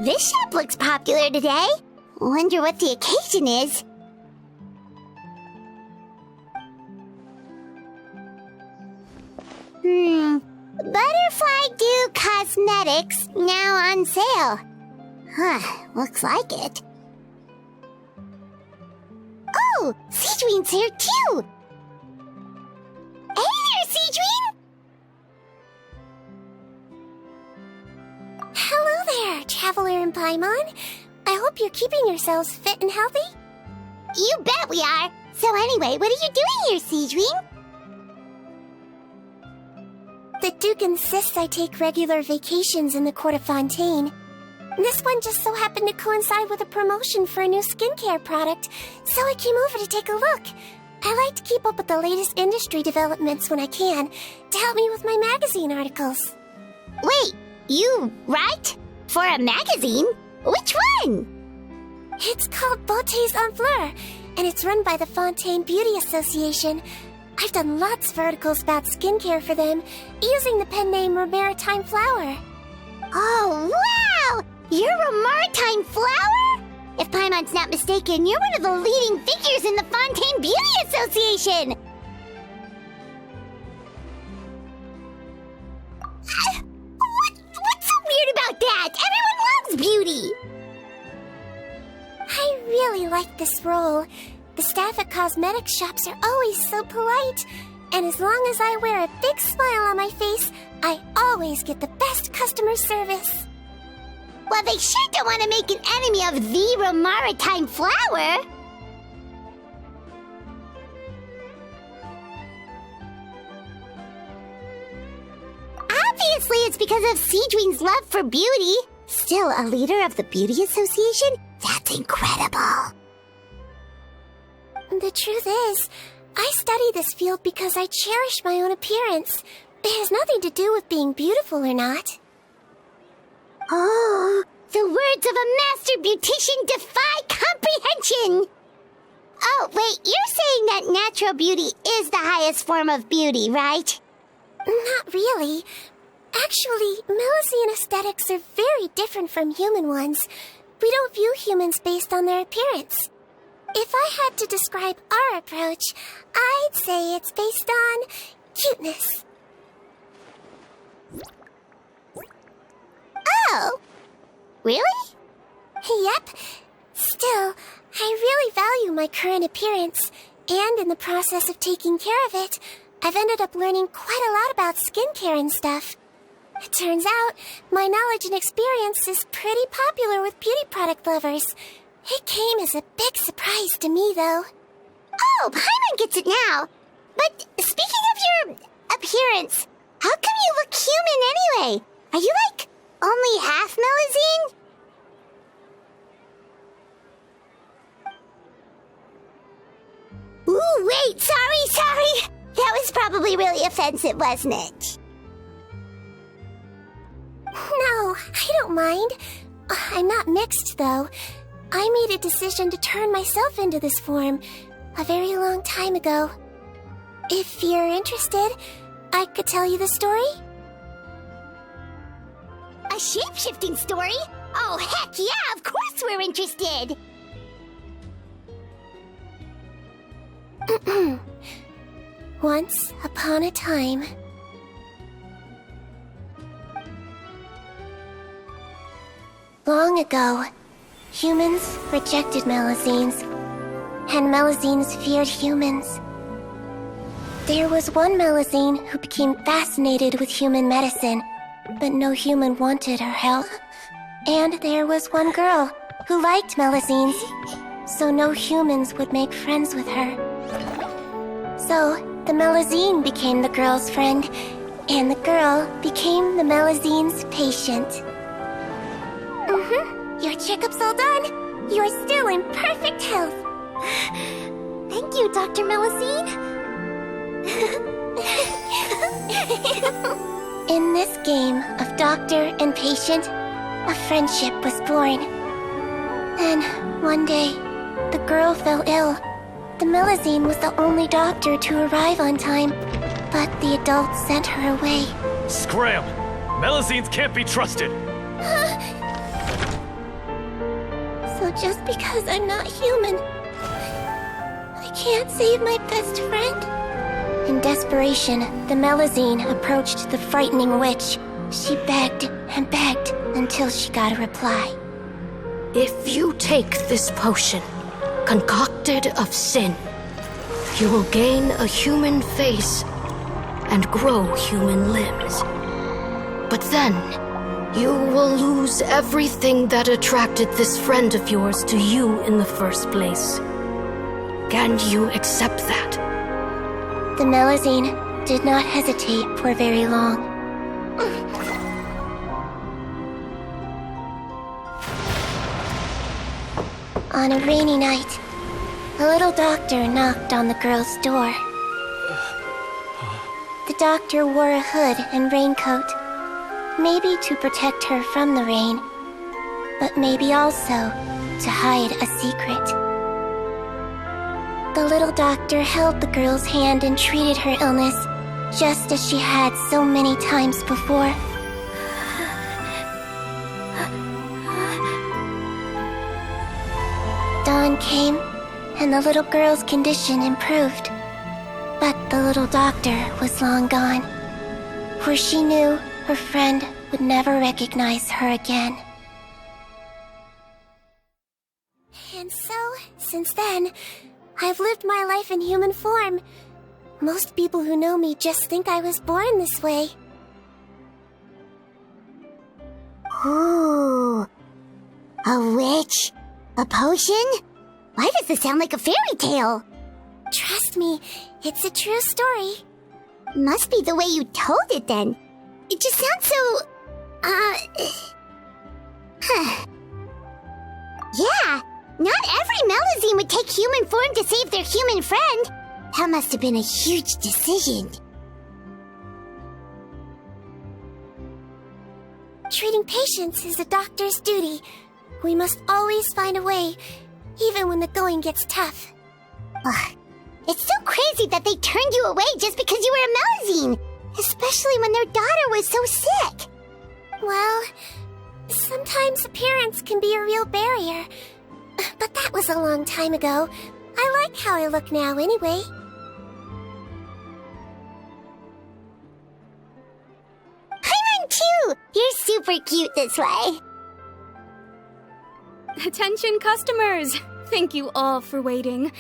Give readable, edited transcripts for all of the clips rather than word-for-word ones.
This shop looks popular today. Wonder what the occasion is. Butterfly Dew Cosmetics now on sale. Looks like it. Oh, Sigewinne's here too. Hey there, Sigewinne! Hello there, Traveler and Paimon. I hope you're keeping yourselves fit and healthy. You bet we are. So anyway, what are you doing here, Sigewinne? The Duke insists I take regular vacations in the court of Fontaine. This one just so happened to coincide with a promotion for a new skincare product, so I came over to take a look. I like to keep up with the latest industry developments when I can, to help me with my magazine articles. Wait, you write? For a magazine? Which one? It's called Beautés en Fleur, and it's run by the Fontaine Beauty Association. I've done lots of articles about skincare for them, using the pen name Maritime Flower. Oh, wow! You're a Maritime Flower? If Paimon's not mistaken, you're one of the leading figures in the Fontaine Beauty Association! What's so weird about that? Everyone loves beauty! I really like this role. The staff at cosmetics shops are always so polite, and as long as I wear a big smile on my face, I always get the best customer service. Well, they sure don't want to make an enemy of the Maritime Flower. Obviously, it's because of Sigewinne's love for beauty. Still a leader of the Beauty Association? That's incredible. The truth is, I study this field because I cherish my own appearance. It has nothing to do with being beautiful or not. Oh, the words of a master beautician defy comprehension! Oh, wait, you're saying that natural beauty is the highest form of beauty, right? Not really. Actually, Melusine aesthetics are very different from human ones. We don't view humans based on their appearance. If I had to describe our approach, I'd say it's based on cuteness. Oh, really? Yep. Still, I really value my current appearance, and in the process of taking care of it, I've ended up learning quite a lot about skincare and stuff. It turns out, my knowledge and experience is pretty popular with beauty product lovers. It came as a big surprise to me, though. Oh, Paimon gets it now. But speaking of your appearance, how come you look human anyway? Are you, like, only half Melusine? Ooh, wait, sorry. That was probably really offensive, wasn't it? No, I don't mind. I'm not mixed, though. I made a decision to turn myself into this form a very long time ago. If you're interested, I could tell you the story. A shape-shifting story? Oh, heck yeah, of course we're interested! Once upon a time... Long ago, humans rejected Melusines, and Melusines feared humans. There was one Melusine who became fascinated with human medicine, but no human wanted her help. And there was one girl who liked Melusines, so no humans would make friends with her. So, the Melazine became the girl's friend, and the girl became the Melazine's patient. Your checkup's all done. You're still in perfect health. Thank you, Dr. Melazine. In this game of doctor and patient, a friendship was born. Then, one day, the girl fell ill. The Melazine was the only doctor to arrive on time, but the adults sent her away. Scram! Melazines can't be trusted! So just because I'm not human, I can't save my best friend? In desperation, the Melazine approached the frightening witch. She begged and begged until she got a reply. If you take this potion, concocted of sin, you will gain a human face and grow human limbs. But then, you will lose everything that attracted this friend of yours to you in the first place. Can you accept that? The Melazine did not hesitate for very long. On a rainy night, a little doctor knocked on the girl's door. The doctor wore a hood and raincoat, maybe to protect her from the rain, but maybe also to hide a secret. The little doctor held the girl's hand and treated her illness, just as she had so many times before. Dawn came, and the little girl's condition improved. But the little doctor was long gone, for she knew her friend would never recognize her again. And so, since then, I've lived my life in human form. Most people who know me just think I was born this way. Ooh. A witch? A potion? Why does this sound like a fairy tale? Trust me, it's a true story. Must be the way you told it then. It just sounds so... Yeah, not every Melazine would take human form to save their human friend. That must have been a huge decision. Treating patients is a doctor's duty. We must always find a way, even when the going gets tough. Ugh. It's so crazy that they turned you away just because you were a Melazine, especially when their daughter was so sick. Well, sometimes appearance can be a real barrier. But that was a long time ago. I like how I look now anyway. Paimon too! You're super cute this way. Attention customers! Thank you all for waiting.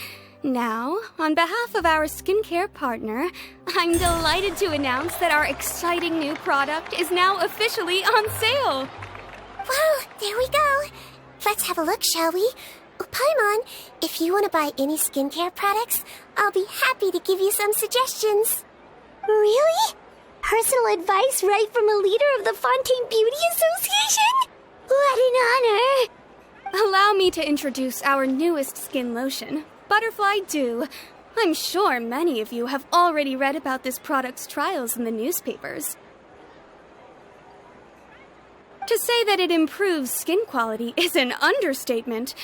Now, on behalf of our skincare partner, I'm delighted to announce that our exciting new product is now officially on sale. Well, there we go. Let's have a look, shall we? Oh, Paimon, if you want to buy any skincare products, I'll be happy to give you some suggestions. Really? Personal advice right from a leader of the Fontaine Beauty Association? What an honor! Allow me to introduce our newest skin lotion, Butterfly Dew. I'm sure many of you have already read about this product's trials in the newspapers. To say that it improves skin quality is an understatement.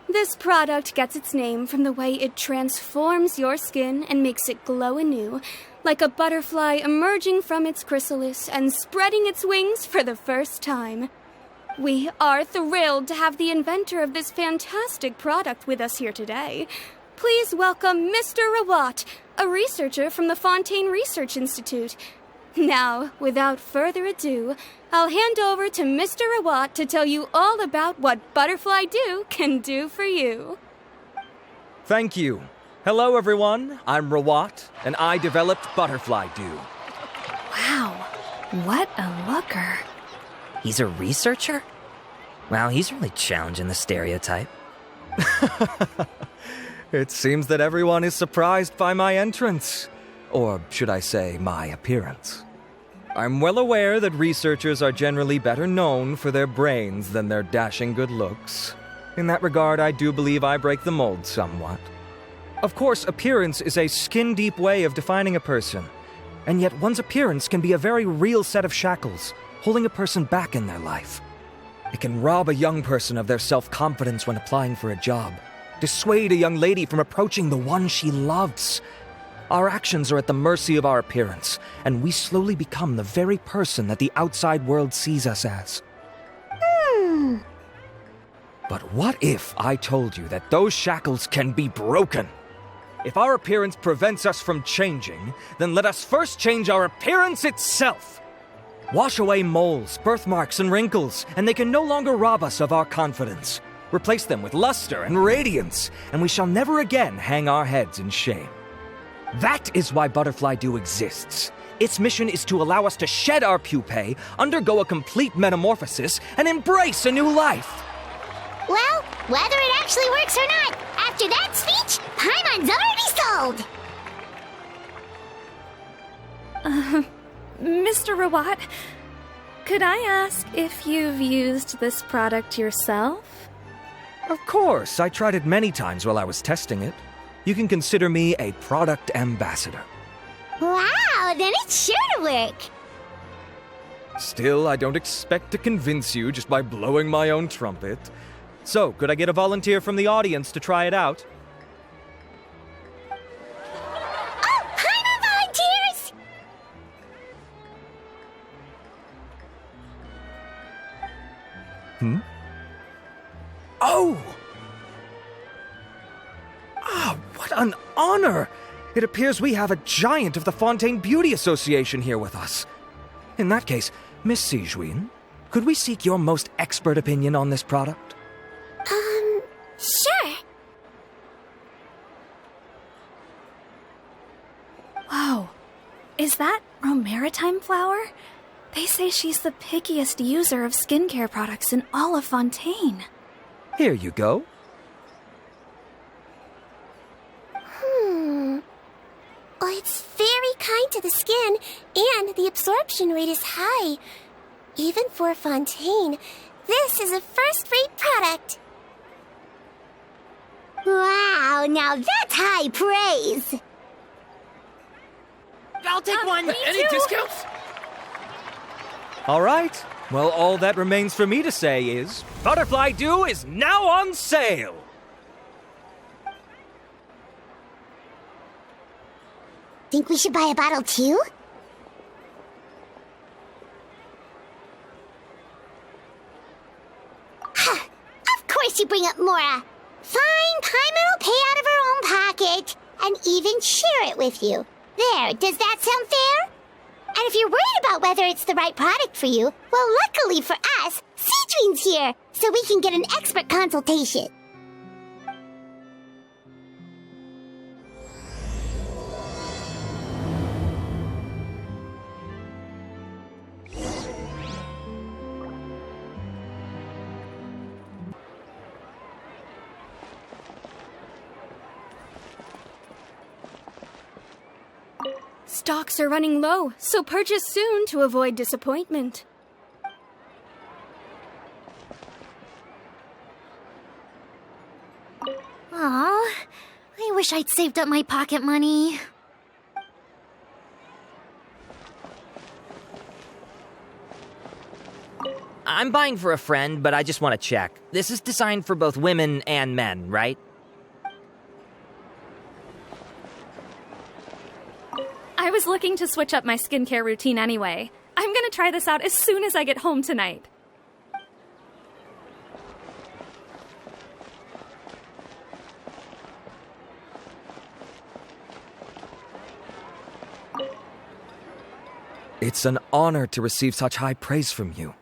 This product gets its name from the way it transforms your skin and makes it glow anew, like a butterfly emerging from its chrysalis and spreading its wings for the first time. We are thrilled to have the inventor of this fantastic product with us here today. Please welcome Mr. Rawat, a researcher from the Fontaine Research Institute. Now, without further ado, I'll hand over to Mr. Rawat to tell you all about what Butterfly Dew can do for you. Thank you. Hello, everyone. I'm Rawat, and I developed Butterfly Dew. Wow, what a looker. He's a researcher? Wow, he's really challenging the stereotype. It seems that everyone is surprised by my entrance. Or should I say, my appearance. I'm well aware that researchers are generally better known for their brains than their dashing good looks. In that regard, I do believe I break the mold somewhat. Of course, appearance is a skin-deep way of defining a person, and yet one's appearance can be a very real set of shackles, holding a person back in their life. It can rob a young person of their self-confidence when applying for a job, dissuade a young lady from approaching the one she loves. Our actions are at the mercy of our appearance, and we slowly become the very person that the outside world sees us as. But what if I told you that those shackles can be broken? If our appearance prevents us from changing, then let us first change our appearance itself. Wash away moles, birthmarks, and wrinkles, and they can no longer rob us of our confidence. Replace them with luster and radiance, and we shall never again hang our heads in shame. That is why Butterfly Dew exists. Its mission is to allow us to shed our pupae, undergo a complete metamorphosis, and embrace a new life. Well, whether it actually works or not, after that speech, Paimon's already sold! Mr. Rawat, could I ask if you've used this product yourself? Of course, I tried it many times while I was testing it. You can consider me a product ambassador. Wow, then it's sure to work! Still, I don't expect to convince you just by blowing my own trumpet. So, could I get a volunteer from the audience to try it out? Oh, Paimon volunteers! Oh! Ah, what an honor! It appears we have a giant of the Fontaine Beauty Association here with us. In that case, Miss Sigewinne, could we seek your most expert opinion on this product? Sure. Whoa, is that Romaritime flower? They say she's the pickiest user of skincare products in all of Fontaine. Here you go. Well, it's very kind to the skin, and the absorption rate is high. Even for Fontaine, this is a first-rate product. Wow, now that's high praise! I'll take one. Any discounts? All right. Well, all that remains for me to say is, Butterfly Dew is now on sale! Think we should buy a bottle too? Of course you bring up Mora. Fine, Paimon will pay out of her own pocket and even share it with you. There, does that sound fair? And if you're worried about whether it's the right product for you, well, luckily for us, Sigewinne's here, so we can get an expert consultation. Stocks are running low, so purchase soon to avoid disappointment. Aw, I wish I'd saved up my pocket money. I'm buying for a friend, but I just want to check. This is designed for both women and men, right? I was looking to switch up my skincare routine anyway. I'm gonna try this out as soon as I get home tonight. It's an honor to receive such high praise from you.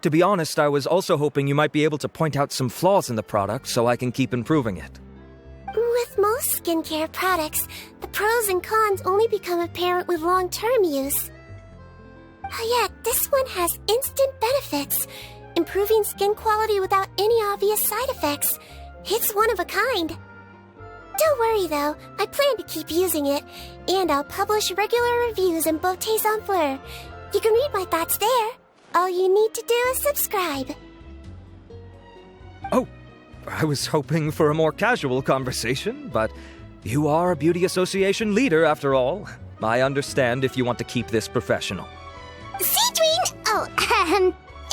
To be honest, I was also hoping you might be able to point out some flaws in the product so I can keep improving it. With most skincare products, the pros and cons only become apparent with long-term use. Yet, this one has instant benefits, improving skin quality without any obvious side effects. It's one of a kind. Don't worry though, I plan to keep using it, and I'll publish regular reviews in Pt.1. You can read my thoughts there. All you need to do is subscribe. Oh, I was hoping for a more casual conversation, but you are a beauty association leader after all. I understand if you want to keep this professional. Sigewinne! Oh,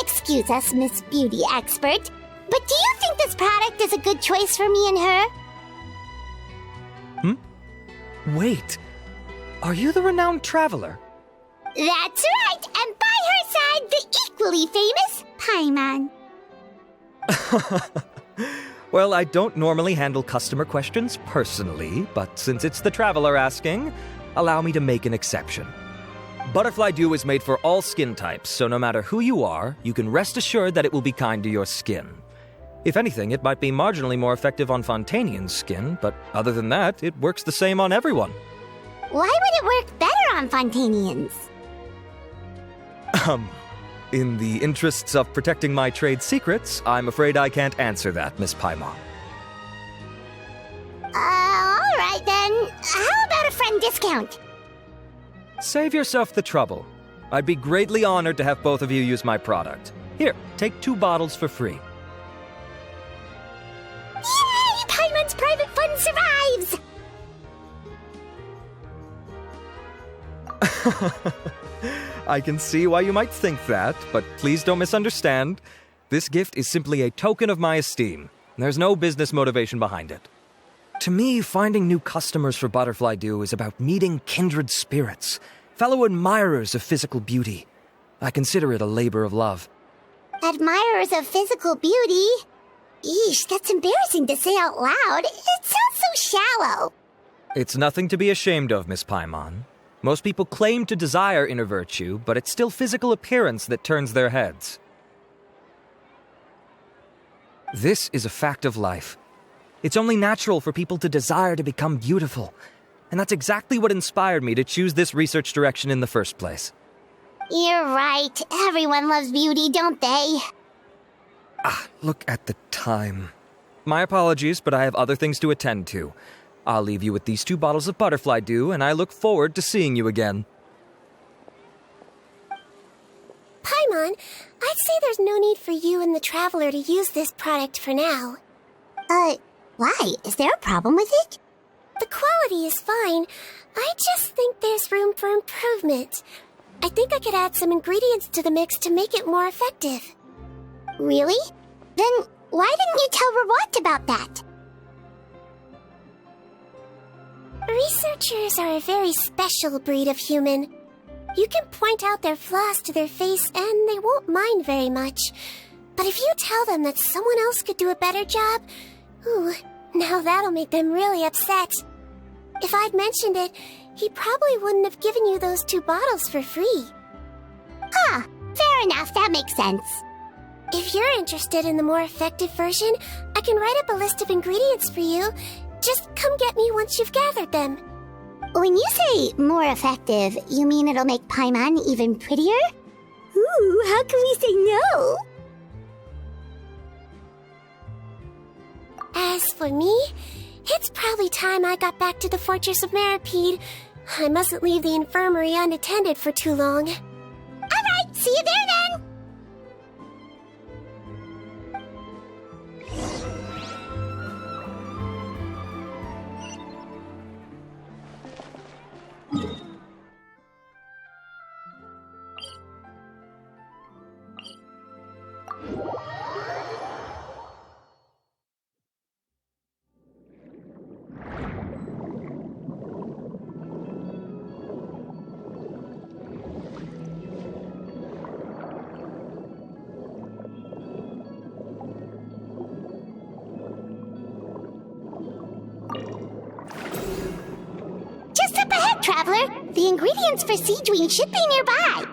excuse us, Miss Beauty Expert, but do you think this product is a good choice for me and her? Wait, are you the renowned traveler? That's right, and by her side, the equally famous Paimon. Well, I don't normally handle customer questions personally, but since it's the traveler asking, allow me to make an exception. Butterfly Dew is made for all skin types, so no matter who you are, you can rest assured that it will be kind to your skin. If anything, it might be marginally more effective on Fontanian's skin, but other than that, it works the same on everyone. Why would it work better on Fontanians? In the interests of protecting my trade secrets, I'm afraid I can't answer that, Miss Paimon. Alright then. How about a friend discount? Save yourself the trouble. I'd be greatly honored to have both of you use my product. Here, take 2 bottles for free. Yay! Paimon's private fund survives! I can see why you might think that, but please don't misunderstand. This gift is simply a token of my esteem. There's no business motivation behind it. To me, finding new customers for Butterfly Dew is about meeting kindred spirits, fellow admirers of physical beauty. I consider it a labor of love. Admirers of physical beauty? Eesh, that's embarrassing to say out loud. It sounds so shallow. It's nothing to be ashamed of, Miss Paimon. Most people claim to desire inner virtue, but it's still physical appearance that turns their heads. This is a fact of life. It's only natural for people to desire to become beautiful, and that's exactly what inspired me to choose this research direction in the first place. You're right. Everyone loves beauty, don't they? Look at the time. My apologies, but I have other things to attend to. I'll leave you with these 2 bottles of Butterfly Dew, and I look forward to seeing you again. Paimon, I'd say there's no need for you and the Traveler to use this product for now. Why? Is there a problem with it? The quality is fine. I just think there's room for improvement. I think I could add some ingredients to the mix to make it more effective. Really? Then why didn't you tell Rawat about that? Researchers are a very special breed of human. You can point out their flaws to their face and they won't mind very much. But if you tell them that someone else could do a better job, now that'll make them really upset. If I'd mentioned it, he probably wouldn't have given you those 2 bottles for free. Fair enough, that makes sense. If you're interested in the more effective version, I can write up a list of ingredients for you. Just come get me once you've gathered them. When you say more effective, you mean it'll make Paimon even prettier? Ooh, how can we say no? As for me, it's probably time I got back to the Fortress of Maripede. I mustn't leave the infirmary unattended for too long. Alright, see you there then! Traveler, the ingredients for Sigewinne should be nearby.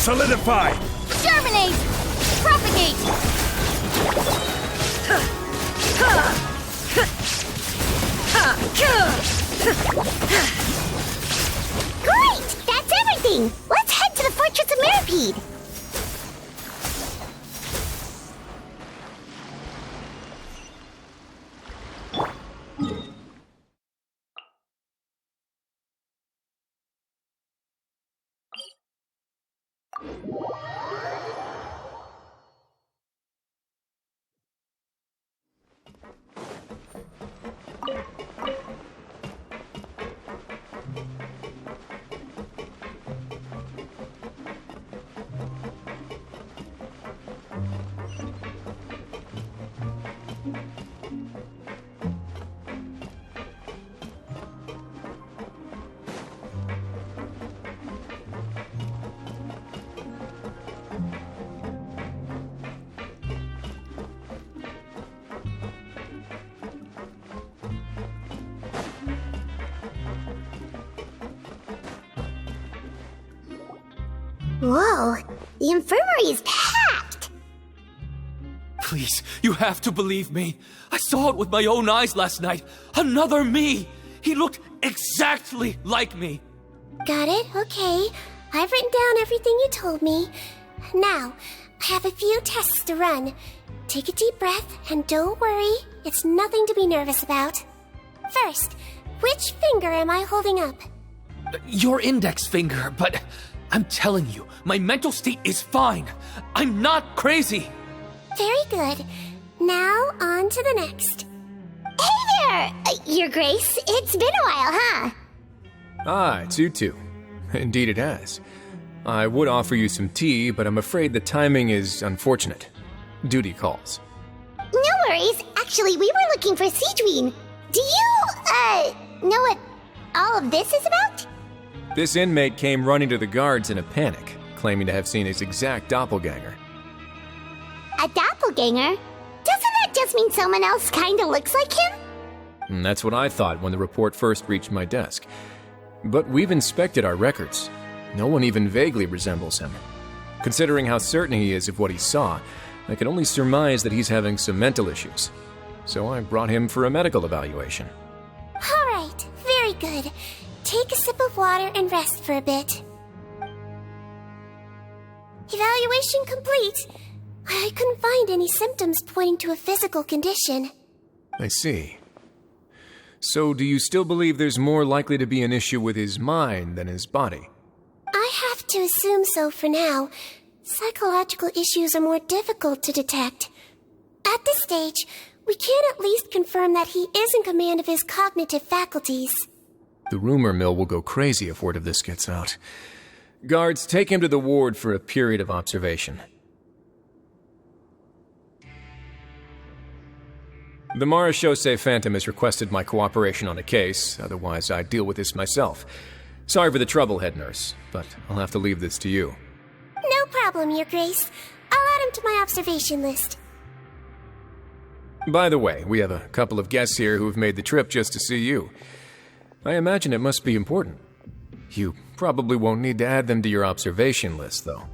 Solidify! Germinate! Propagate! Great! That's everything! Let's head to the Fortress of Mirapede! Whoa, the infirmary is packed! Please, you have to believe me. I saw it with my own eyes last night. Another me! He looked exactly like me. Got it? Okay. I've written down everything you told me. Now, I have a few tests to run. Take a deep breath, and don't worry. It's nothing to be nervous about. First, which finger am I holding up? Your index finger, but I'm telling you, my mental state is fine. I'm not crazy. Very good. Now, on to the next. Hey there! Your Grace, it's been a while, huh? Ah, it's you two. Indeed it has. I would offer you some tea, but I'm afraid the timing is unfortunate. Duty calls. No worries. Actually, we were looking for Sigewinne. Do you, know what all of this is about? This inmate came running to the guards in a panic, claiming to have seen his exact doppelganger. A doppelganger? Doesn't that just mean someone else kinda looks like him? And that's what I thought when the report first reached my desk. But we've inspected our records. No one even vaguely resembles him. Considering how certain he is of what he saw, I can only surmise that he's having some mental issues. So I brought him for a medical evaluation. All right, very good. Take a sip of water and rest for a bit. Evaluation complete. I couldn't find any symptoms pointing to a physical condition. I see. So do you still believe there's more likely to be an issue with his mind than his body? I have to assume so for now. Psychological issues are more difficult to detect. At this stage, we can at least confirm that he is in command of his cognitive faculties. The rumor mill will go crazy if word of this gets out. Guards, take him to the ward for a period of observation. The Marechaussee Phantom has requested my cooperation on a case, otherwise I'd deal with this myself. Sorry for the trouble, head nurse, but I'll have to leave this to you. No problem, Your Grace. I'll add him to my observation list. By the way, we have a couple of guests here who have made the trip just to see you. I imagine it must be important. You probably won't need to add them to your observation list, though.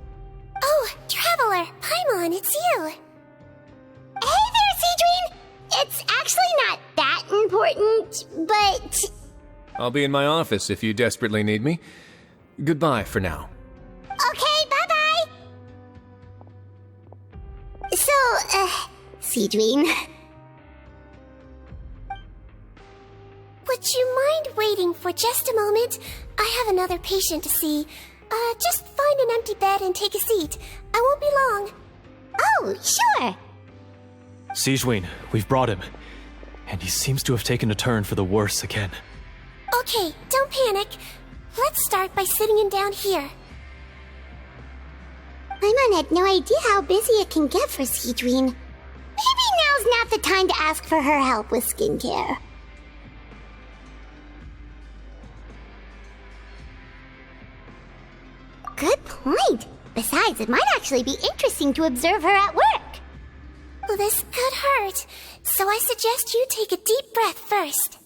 Oh, Traveler! Paimon, it's you! Hey there, Sigewinne! It's actually not that important, but... I'll be in my office if you desperately need me. Goodbye for now. Okay, bye-bye! So, Sigewinne... Would you mind waiting for just a moment? I have another patient to see. Just find an empty bed and take a seat. I won't be long. Oh, sure! Sigewinne, we've brought him. And he seems to have taken a turn for the worse again. Okay, don't panic. Let's start by sitting him down here. Paimon had no idea how busy it can get for Sigewinne. Maybe now's not the time to ask for her help with skincare. Good point. Besides, it might actually be interesting to observe her at work. Well, this could hurt, so I suggest you take a deep breath first.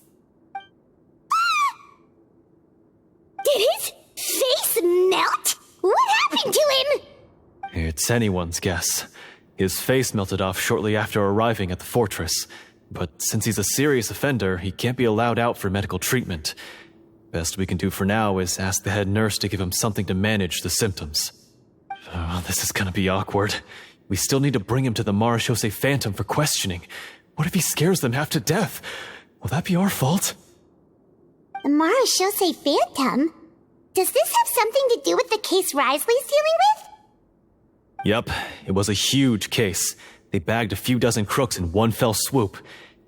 Did his face melt? What happened to him? It's anyone's guess. His face melted off shortly after arriving at the fortress. But since he's a serious offender, he can't be allowed out for medical treatment. Best we can do for now is ask the head nurse to give him something to manage the symptoms. Oh, this is gonna be awkward. We still need to bring him to the Marechaussee Phantom for questioning. What if he scares them half to death? Will that be our fault? The Marechaussee Phantom? Does this have something to do with the case Risley's dealing with? Yep, it was a huge case. They bagged a few dozen crooks in one fell swoop.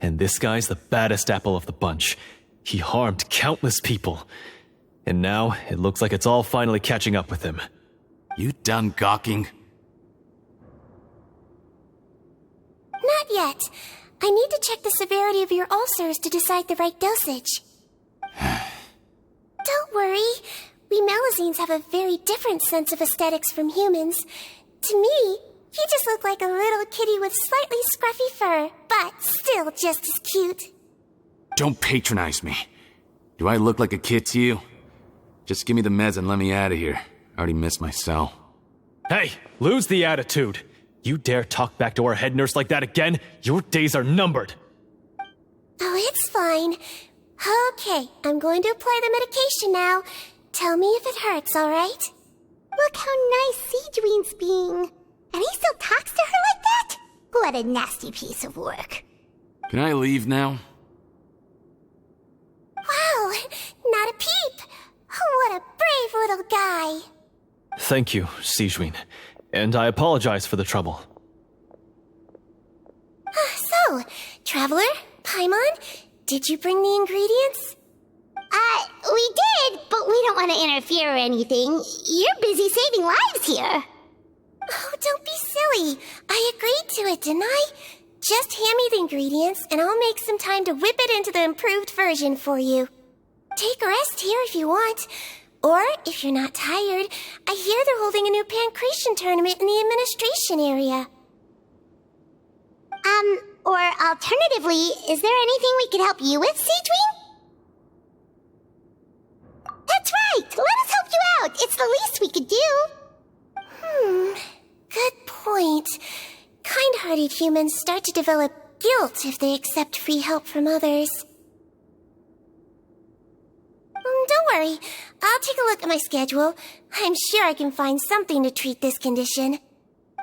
And this guy's the baddest apple of the bunch. He harmed countless people. And now, it looks like it's all finally catching up with him. You done gawking? Not yet. I need to check the severity of your ulcers to decide the right dosage. Don't worry. We Melusines have a very different sense of aesthetics from humans. To me, you just look like a little kitty with slightly scruffy fur, but still just as cute. Don't patronize me. Do I look like a kid to you? Just give me the meds and let me out of here. I already missed my cell. Hey, lose the attitude. You dare talk back to our head nurse like that again? Your days are numbered. Oh, it's fine. Okay, I'm going to apply the medication now. Tell me if it hurts, alright? Look how nice Sigewinne's being. And he still talks to her like that? What a nasty piece of work. Can I leave now? Wow, not a peep. What a brave little guy. Thank you, Sigewinne. And I apologize for the trouble. So, Traveler, Paimon, did you bring the ingredients? We did, but we don't want to interfere or anything. You're busy saving lives here. Oh, don't be silly. I agreed to it, didn't I? Just hand me the ingredients, and I'll make some time to whip it into the improved version for you. Take a rest here if you want. Or, if you're not tired, I hear they're holding a new pancreation tournament in the administration area. Or alternatively, is there anything we could help you with, Sigewinne? That's right! Let us help you out! It's the least we could do! Good point. Kind-hearted humans start to develop guilt if they accept free help from others. Don't worry. I'll take a look at my schedule. I'm sure I can find something to treat this condition.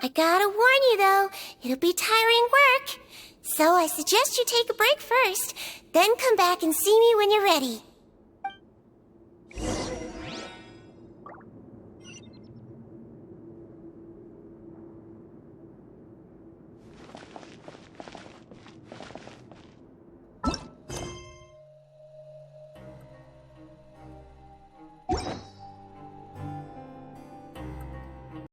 I gotta warn you, though, it'll be tiring work. So I suggest you take a break first, then come back and see me when you're ready.